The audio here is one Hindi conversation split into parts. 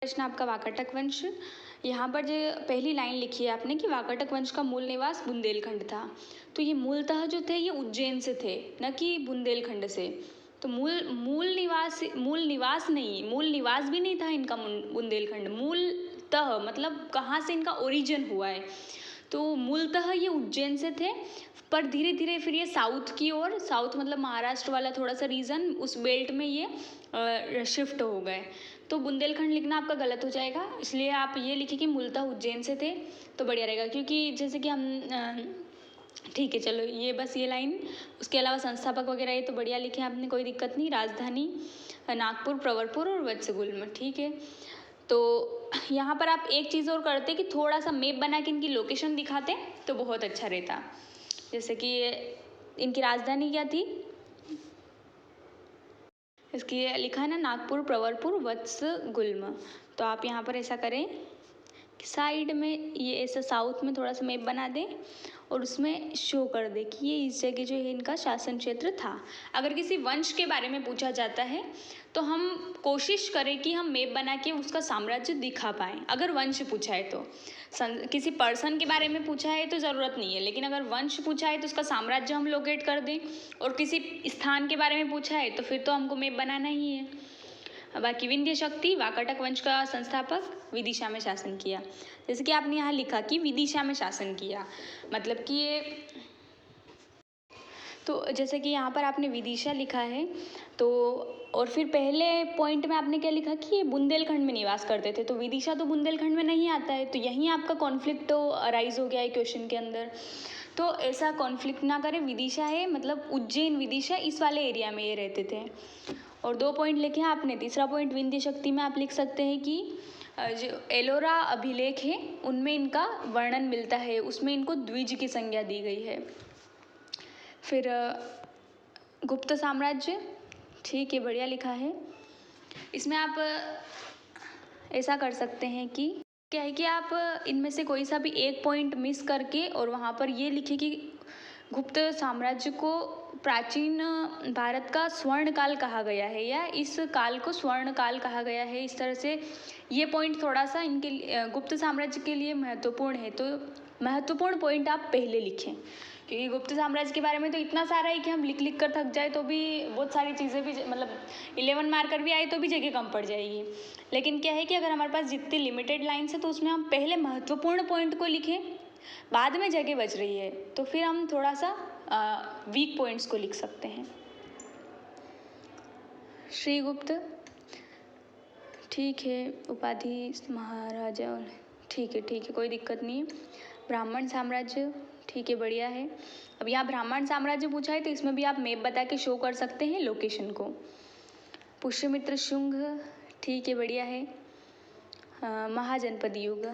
प्रश्न आपका वाकाटक वंश। यहाँ पर जो पहली लाइन लिखी है आपने कि वाकाटक वंश का मूल निवास बुंदेलखंड था, तो ये मूलतः जो थे ये उज्जैन से थे, न कि बुंदेलखंड से। तो मूल निवास भी नहीं था इनका बुंदेलखंड। मूलतः मतलब कहाँ से इनका ओरिजिन हुआ है, तो मूलतः ये उज्जैन से थे। पर धीरे धीरे फिर ये साउथ की ओर, साउथ मतलब महाराष्ट्र वाला थोड़ा सा रीजन, उस बेल्ट में ये शिफ्ट हो गए। तो बुंदेलखंड लिखना आपका गलत हो जाएगा, इसलिए आप ये लिखिए कि मूलतः उज्जैन से थे, तो बढ़िया रहेगा। क्योंकि जैसे कि हम ठीक है, चलो ये बस ये लाइन, उसके अलावा संस्थापक वगैरह ये तो बढ़िया लिखे आपने, कोई दिक्कत नहीं। राजधानी नागपुर, प्रवरपुर और वत्सगुल्म, ठीक है। तो यहाँ पर आप एक चीज़ और करते कि थोड़ा सा मैप बना के इनकी लोकेशन दिखाते तो बहुत अच्छा रहता। जैसे कि इनकी राजधानी क्या थी, इसकी लिखा है ना नागपुर, प्रवरपुर, वत्सगुल्म। तो आप यहाँ पर ऐसा करें कि साइड में ये ऐसा साउथ में थोड़ा सा मैप बना दें और उसमें शो कर दे कि ये इस जगह जो है इनका शासन क्षेत्र था। अगर किसी वंश के बारे में पूछा जाता है तो हम कोशिश करें कि हम मैप बना के उसका साम्राज्य दिखा पाएँ, अगर वंश पूछा है तो। किसी पर्सन के बारे में पूछा है तो ज़रूरत नहीं है, लेकिन अगर वंश पूछा है तो उसका साम्राज्य हम लोकेट कर दें, और किसी स्थान के बारे में पूछा है तो फिर तो हमको मैप बनाना ही है। बाकी विंध्य शक्ति, वाकाटक वंश का संस्थापक, विदिशा में शासन किया। जैसे कि आपने यहाँ लिखा कि विदिशा में शासन किया, मतलब कि ये, तो जैसे कि यहाँ पर आपने विदिशा लिखा है, तो और फिर पहले पॉइंट में आपने क्या लिखा कि ये बुंदेलखंड में निवास करते थे, तो विदिशा तो बुंदेलखंड में नहीं आता है, तो यहीं आपका कॉन्फ्लिक्ट तो अराइज हो गया है क्वेश्चन के अंदर। तो ऐसा कॉन्फ्लिक्ट ना करें, विदिशा है मतलब उज्जैन, विदिशा इस वाले एरिया में ये रहते थे। और 2 पॉइंट लिखे हैं आपने। तीसरा पॉइंट विंध्य शक्ति में आप लिख सकते हैं कि जो एलोरा अभिलेख है उनमें इनका वर्णन मिलता है, उसमें इनको द्विज की संज्ञा दी गई है। फिर गुप्त साम्राज्य, ठीक है, बढ़िया लिखा है। इसमें आप ऐसा कर सकते हैं कि क्या है कि आप इनमें से कोई सा भी एक पॉइंट मिस करके और वहाँ पर ये लिखे कि गुप्त साम्राज्य को प्राचीन भारत का स्वर्ण काल कहा गया है, या इस काल को स्वर्ण काल कहा गया है, इस तरह से ये पॉइंट थोड़ा सा इनके गुप्त साम्राज्य के लिए महत्वपूर्ण है। तो महत्वपूर्ण पॉइंट आप पहले लिखें, क्योंकि गुप्त साम्राज्य के बारे में तो इतना सारा है कि हम लिख लिख कर थक जाए तो भी बहुत सारी चीज़ें भी, मतलब 11 मार्कर भी आए तो भी जगह कम पड़ जाएगी। लेकिन क्या है कि अगर हमारे पास जितनी लिमिटेड लाइन्स है तो उसमें हम पहले महत्वपूर्ण पॉइंट को लिखें, बाद में जगह बच रही है तो फिर हम थोड़ा सा वीक पॉइंट्स को लिख सकते हैं। श्रीगुप्त, ठीक है, उपाधि महाराजा, ठीक है, कोई दिक्कत नहीं है। ब्राह्मण साम्राज्य, ठीक है, बढ़िया है। अब यहाँ ब्राह्मण साम्राज्य पूछा है तो इसमें भी आप मैप बता के शो कर सकते हैं लोकेशन को। पुष्यमित्र शुंग, ठीक है, बढ़िया है। महाजनपद युग,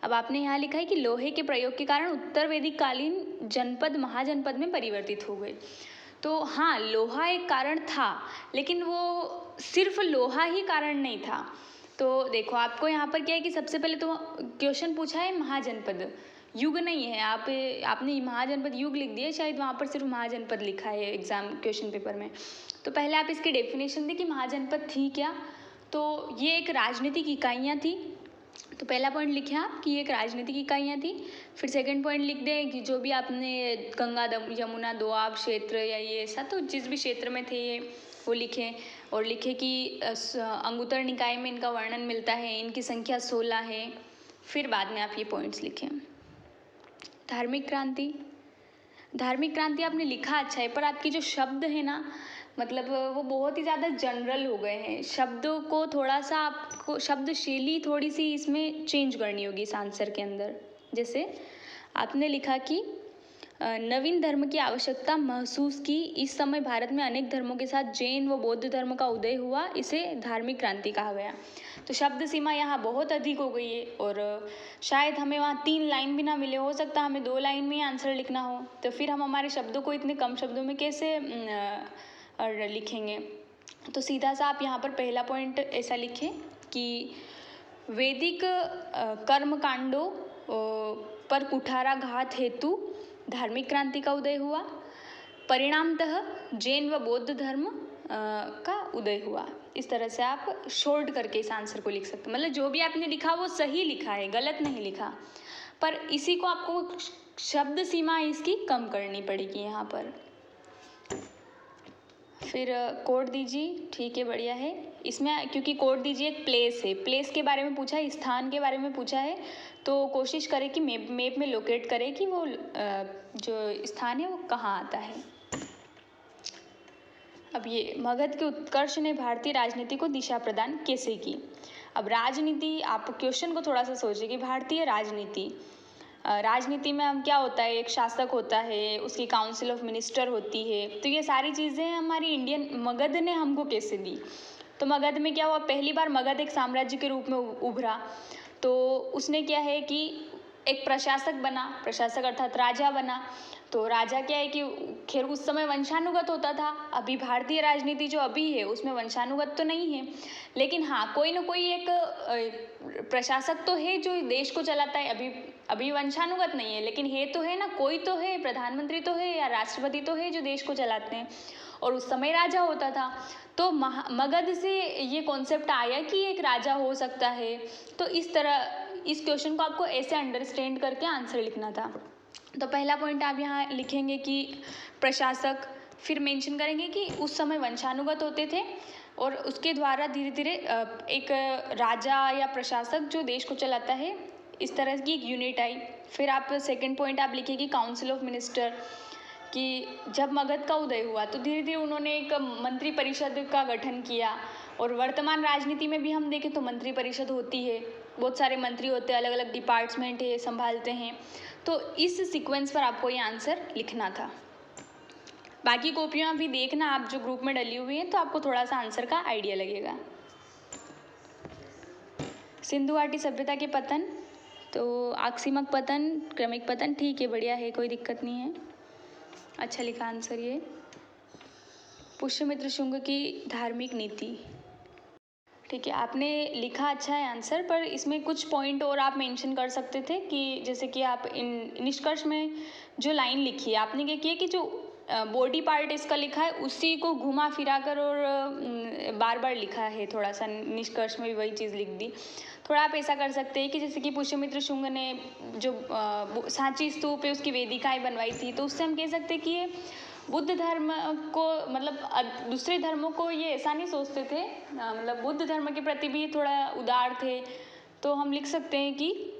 अब आपने यहाँ लिखा है कि लोहे के प्रयोग के कारण उत्तर वैदिक कालीन जनपद महाजनपद में परिवर्तित हो गए। तो हाँ, लोहा एक कारण था, लेकिन वो सिर्फ लोहा ही कारण नहीं था। तो देखो आपको यहाँ पर क्या है कि सबसे पहले तो क्वेश्चन पूछा है महाजनपद, युग नहीं है। आपने महाजनपद युग लिख दिया, शायद वहाँ पर सिर्फ महाजनपद लिखा है एग्जाम क्वेश्चन पेपर में। तो पहले आप इसकी डेफिनेशन दें कि महाजनपद थी क्या। तो ये एक राजनीतिक इकाइयाँ थी, तो पहला पॉइंट लिखे आप कि ये एक राजनीतिक इकाइयाँ थी। फिर सेकंड पॉइंट लिख दें कि जो भी आपने गंगा यमुना दोआब क्षेत्र या ये ऐसा, तो जिस भी क्षेत्र में थे ये वो लिखें। और लिखे कि अंगुत्तर निकाय में इनका वर्णन मिलता है, इनकी संख्या 16 है। फिर बाद में आप ये पॉइंट्स लिखें। धार्मिक क्रांति, धार्मिक क्रांति आपने लिखा अच्छा है, पर आपके जो शब्द है ना, मतलब वो बहुत ही ज़्यादा जनरल हो गए हैं। शब्दों को थोड़ा सा आपको शब्द शैली थोड़ी सी इसमें चेंज करनी होगी इस आंसर के अंदर। जैसे आपने लिखा कि नवीन धर्म की आवश्यकता महसूस की, इस समय भारत में अनेक धर्मों के साथ जैन व बौद्ध धर्म का उदय हुआ, इसे धार्मिक क्रांति कहा गया। तो शब्द सीमा यहाँ बहुत अधिक हो गई है, और शायद हमें वहाँ 3 लाइन भी ना मिले, हो सकता है हमें 2 लाइन में ही आंसर लिखना हो, तो फिर हम हमारे शब्दों को इतने कम शब्दों में कैसे लिखेंगे। तो सीधा सा आप यहाँ पर पहला पॉइंट ऐसा लिखें कि वैदिक कर्म कांडों पर कुठाराघात हेतु धार्मिक क्रांति का उदय हुआ। परिणामतः जैन व बौद्ध धर्म का उदय हुआ। इस तरह से आप शॉर्ट करके इस आंसर को लिख सकते हैं, मतलब जो भी आपने लिखा वो सही लिखा है, गलत नहीं लिखा, पर इसी को आपको शब्द सीमा इसकी कम करनी पड़ेगी यहाँ पर। फिर कोड दीजिए, ठीक है, बढ़िया है। इसमें क्योंकि कोड दीजिए एक प्लेस है, प्लेस के बारे में पूछा है, स्थान के बारे में पूछा है, तो कोशिश करें कि मैप में लोकेट करें कि वो जो स्थान है वो कहाँ आता है। अब ये मगध के उत्कर्ष ने भारतीय राजनीति को दिशा प्रदान कैसे की। अब राजनीति, आप क्वेश्चन को थोड़ा सा सोचिए कि भारतीय राजनीति में हम क्या होता है, एक शासक होता है, उसकी काउंसिल ऑफ मिनिस्टर होती है, तो ये सारी चीज़ें हमारी इंडियन मगध ने हमको कैसे दी। तो मगध में क्या हुआ, पहली बार मगध एक साम्राज्य के रूप में उभरा, तो उसने क्या है कि एक प्रशासक बना, प्रशासक अर्थात राजा बना। तो राजा क्या है कि खैर उस समय वंशानुगत होता था, अभी भारतीय राजनीति जो अभी है उसमें वंशानुगत तो नहीं है, लेकिन हाँ कोई ना कोई एक प्रशासक तो है जो देश को चलाता है। अभी वंशानुगत नहीं है, लेकिन है तो है ना, कोई तो है, प्रधानमंत्री तो है या राष्ट्रपति तो है जो देश को चलाते हैं, और उस समय राजा होता था। तो मगध से ये कॉन्सेप्ट आया कि एक राजा हो सकता है। तो इस तरह इस क्वेश्चन को आपको ऐसे अंडरस्टैंड करके आंसर लिखना था। तो पहला पॉइंट आप यहाँ लिखेंगे कि प्रशासक, फिर मेंशन करेंगे कि उस समय वंशानुगत होते थे और उसके द्वारा धीरे धीरे एक राजा या प्रशासक जो देश को चलाता है, इस तरह की एक यूनिट आई। फिर आप सेकंड पॉइंट आप लिखेंगे काउंसिल ऑफ मिनिस्टर, कि जब मगध का उदय हुआ तो धीरे धीरे उन्होंने एक मंत्री परिषद का गठन किया, और वर्तमान राजनीति में भी हम देखें तो मंत्री परिषद होती है, बहुत सारे मंत्री होते हैं, अलग अलग डिपार्टमेंट है संभालते हैं। तो इस सीक्वेंस पर आपको ये आंसर लिखना था। बाकी कॉपियाँ भी देखना आप जो ग्रुप में डली हुई हैं, तो आपको थोड़ा सा आंसर का आइडिया लगेगा। सिंधु घाटी सभ्यता के पतन, तो आकस्मिक पतन, क्रमिक पतन, ठीक है, बढ़िया है, कोई दिक्कत नहीं है, अच्छा लिखा आंसर ये। पुष्यमित्र शुंग की धार्मिक नीति, ठीक है, आपने लिखा अच्छा है आंसर, पर इसमें कुछ पॉइंट और आप मेंशन कर सकते थे, कि जैसे कि आप इन निष्कर्ष में जो लाइन लिखी है, आपने क्या किया कि जो बॉडी पार्ट इसका लिखा है उसी को घुमा फिरा कर और बार बार लिखा है, थोड़ा सा निष्कर्ष में भी वही चीज़ लिख दी। थोड़ा आप ऐसा कर सकते हैं कि जैसे कि पुष्यमित्र शुंग ने जो सांची स्तूप है उसकी वेदिकाएं बनवाई थी, तो उससे हम कह सकते हैं कि ये बुद्ध धर्म को, मतलब दूसरे धर्मों को ये ऐसा नहीं सोचते थे, मतलब बुद्ध धर्म के प्रति भी थोड़ा उदार थे। तो हम लिख सकते हैं कि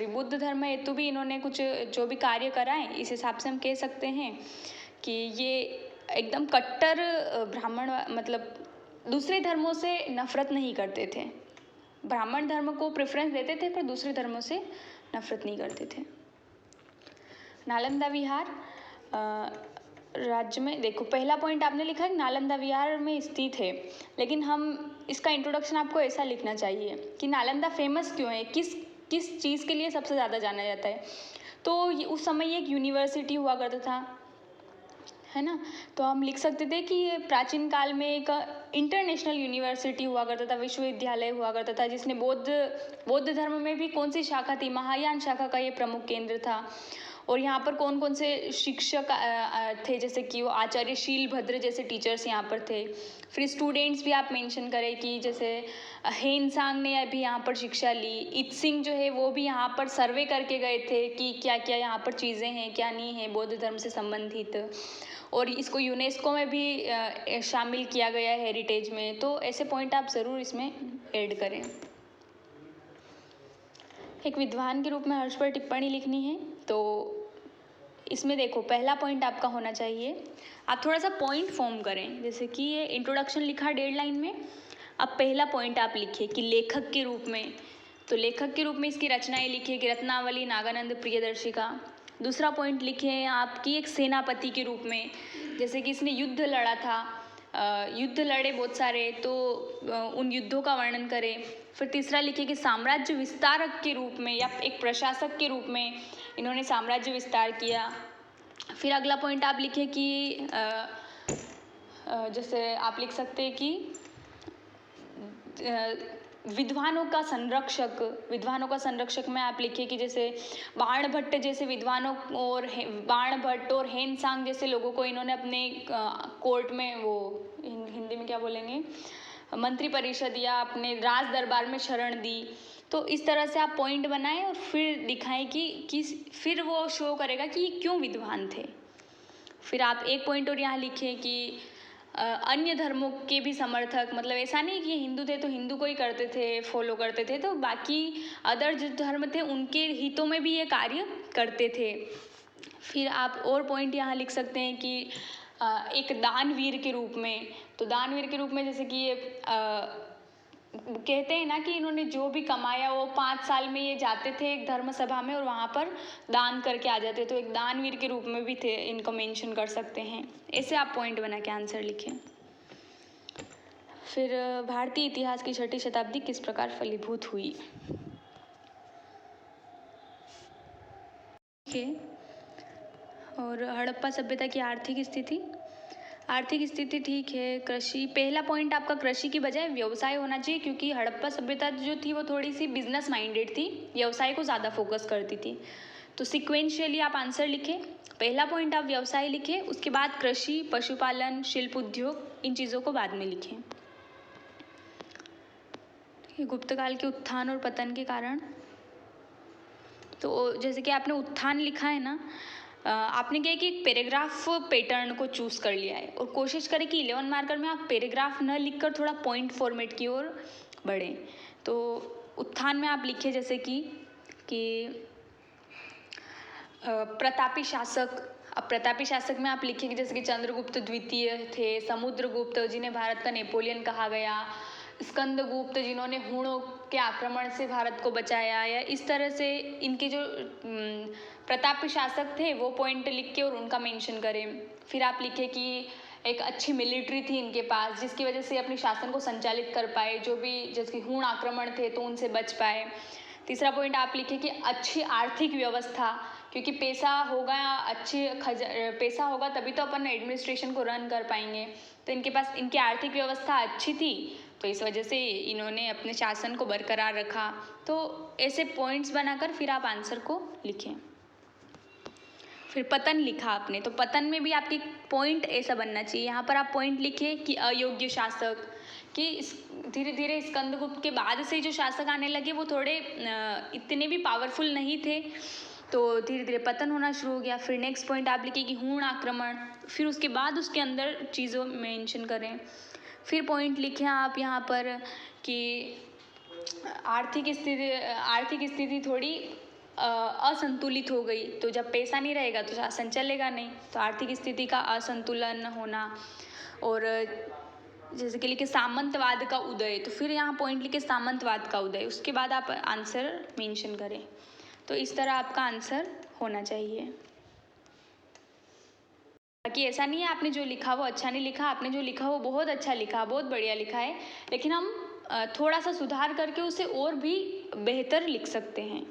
बुद्ध धर्म हेतु भी इन्होंने कुछ जो भी कार्य कराए, इस हिसाब से हम कह सकते हैं कि ये एकदम कट्टर ब्राह्मण, मतलब दूसरे धर्मों से नफरत नहीं करते थे, ब्राह्मण धर्म को प्रेफरेंस देते थे पर दूसरे धर्मों से नफरत नहीं करते थे। नालंदा विहार राज्य में, देखो पहला पॉइंट आपने लिखा है नालंदा विहार में स्थित है, लेकिन हम इसका इंट्रोडक्शन आपको ऐसा लिखना चाहिए कि नालंदा फेमस क्यों है, किस चीज़ के लिए सबसे ज़्यादा जाना जाता है। तो उस समय एक यूनिवर्सिटी हुआ करता था, है ना, तो हम लिख सकते थे कि ये प्राचीन काल में एक इंटरनेशनल यूनिवर्सिटी हुआ करता था, विश्वविद्यालय हुआ करता था, जिसने बौद्ध धर्म में भी कौन सी शाखा थी, महायान शाखा का ये प्रमुख केंद्र था। और यहाँ पर कौन कौन से शिक्षक थे, जैसे कि वो आचार्य शीलभद्र जैसे टीचर्स यहाँ पर थे। फिर स्टूडेंट्स भी आप मेंशन करें कि जैसे हेनसांग ने अभी यहाँ पर शिक्षा ली, इत्सिंग जो है वो भी यहाँ पर सर्वे करके गए थे कि क्या क्या यहाँ पर चीज़ें हैं क्या नहीं है बौद्ध धर्म से संबंधित, और इसको यूनेस्को में भी शामिल किया गया है हेरिटेज में। तो ऐसे पॉइंट आप ज़रूर इसमें ऐड करें। एक विद्वान के रूप में हर्ष पर टिप्पणी लिखनी है, तो इसमें देखो पहला पॉइंट आपका होना चाहिए, आप थोड़ा सा पॉइंट फॉर्म करें, जैसे कि ये इंट्रोडक्शन लिखा 1.5 लाइन में, अब पहला पॉइंट आप लिखिए कि लेखक के रूप में, तो लेखक के रूप में इसकी रचनाएं लिखिए कि रत्नावली, नागानंद, प्रियदर्शिका। दूसरा पॉइंट लिखे आपकी एक सेनापति के रूप में, जैसे कि इसने युद्ध लड़ा था, युद्ध लड़े बहुत सारे, तो उन युद्धों का वर्णन करें। फिर तीसरा लिखिए कि साम्राज्य विस्तारक के रूप में या एक प्रशासक के रूप में इन्होंने साम्राज्य विस्तार किया। फिर अगला पॉइंट आप लिखिए कि जैसे आप लिख सकते हैं कि विद्वानों का संरक्षक में आप लिखिए कि जैसे बाणभट्ट जैसे विद्वानों और बाणभट्ट और हेनसांग जैसे लोगों को इन्होंने अपने कोर्ट में, वो हिंदी में क्या बोलेंगे, मंत्री परिषद या अपने राज दरबार में शरण दी। तो इस तरह से आप पॉइंट बनाएं और फिर दिखाएं कि फिर वो शो करेगा कि क्यों विद्वान थे। फिर आप एक पॉइंट और यहाँ लिखिए कि अन्य धर्मों के भी समर्थक, मतलब ऐसा नहीं कि हिंदू थे तो हिंदू को ही करते थे, फॉलो करते थे, तो बाकी अदर जो धर्म थे उनके हितों में भी ये कार्य करते थे। फिर आप और पॉइंट यहाँ लिख सकते हैं कि एक दानवीर के रूप में, तो दानवीर के रूप में जैसे कि ये कहते हैं ना कि इन्होंने जो भी कमाया वो 5 साल में ये जाते थे एक धर्म सभा में और वहाँ पर दान करके आ जाते, तो एक दानवीर के रूप में भी थे, इनको मेंशन कर सकते हैं। ऐसे आप पॉइंट बना के आंसर लिखें। फिर भारतीय इतिहास की 6ठी शताब्दी किस प्रकार फलीभूत हुई। ठीक है। और हड़प्पा सभ्यता की आर्थिक स्थिति ठीक है। कृषि, पहला पॉइंट आपका कृषि की बजाय व्यवसाय होना चाहिए, क्योंकि हड़प्पा सभ्यता जो थी वो थोड़ी सी बिजनेस माइंडेड थी, व्यवसाय को ज़्यादा फोकस करती थी। तो सिक्वेंशियली आप आंसर लिखें, पहला पॉइंट आप व्यवसाय लिखें, उसके बाद कृषि, पशुपालन, शिल्प उद्योग, इन चीज़ों को बाद में लिखें। गुप्त काल के उत्थान और पतन के कारण, तो जैसे कि आपने उत्थान लिखा है ना, आपने क्या है कि एक पैराग्राफ पैटर्न को चूज़ कर लिया है और कोशिश करें कि 11 मार्कर में आप पैराग्राफ न लिखकर थोड़ा पॉइंट फॉर्मेट की ओर बढ़ें। तो उत्थान में आप लिखे जैसे कि प्रतापी शासक, अब प्रतापी शासक में आप लिखेंगे जैसे कि चंद्रगुप्त द्वितीय थे, समुद्रगुप्त जिन्हें भारत का नेपोलियन कहा गया, स्कंदगुप्त जिन्होंने हूणों के आक्रमण से भारत को बचाया, या इस तरह से इनके जो प्रतापी शासक थे वो पॉइंट लिख के और उनका मेंशन करें। फिर आप लिखें कि एक अच्छी मिलिट्री थी इनके पास जिसकी वजह से अपने शासन को संचालित कर पाए, जो भी जैसे हूण आक्रमण थे तो उनसे बच पाए। तीसरा पॉइंट आप लिखें कि अच्छी आर्थिक व्यवस्था, क्योंकि पैसा होगा तभी तो अपन एडमिनिस्ट्रेशन को रन कर पाएंगे, तो इनके पास इनकी आर्थिक व्यवस्था अच्छी थी, तो इस वजह से इन्होंने अपने शासन को बरकरार रखा। तो ऐसे पॉइंट्स बनाकर फिर आप आंसर को लिखें। फिर पतन लिखा आपने, तो पतन में भी आपकी पॉइंट ऐसा बनना चाहिए, यहाँ पर आप पॉइंट लिखिए कि अयोग्य शासक, कि धीरे धीरे स्कंदगुप्त के बाद से जो शासक आने लगे वो थोड़े इतने भी पावरफुल नहीं थे, तो धीरे धीरे पतन होना शुरू हो गया। फिर नेक्स्ट पॉइंट आप लिखिए कि हूण आक्रमण, फिर उसके बाद उसके अंदर चीज़ों मेंशन करें। फिर पॉइंट लिखें आप यहाँ पर कि आर्थिक स्थिति थोड़ी असंतुलित हो गई, तो जब पैसा नहीं रहेगा तो शासन चलेगा नहीं, तो आर्थिक स्थिति का असंतुलन होना। और जैसे कि लिखे सामंतवाद का उदय, तो फिर यहाँ पॉइंट लिखे सामंतवाद का उदय, उसके बाद आप आंसर मेंशन करें। तो इस तरह आपका आंसर होना चाहिए। बाकी ऐसा नहीं है आपने जो लिखा वो अच्छा नहीं लिखा, आपने जो लिखा वो बहुत अच्छा लिखा, बहुत बढ़िया लिखा है, लेकिन हम थोड़ा सा सुधार करके उसे और भी बेहतर लिख सकते हैं।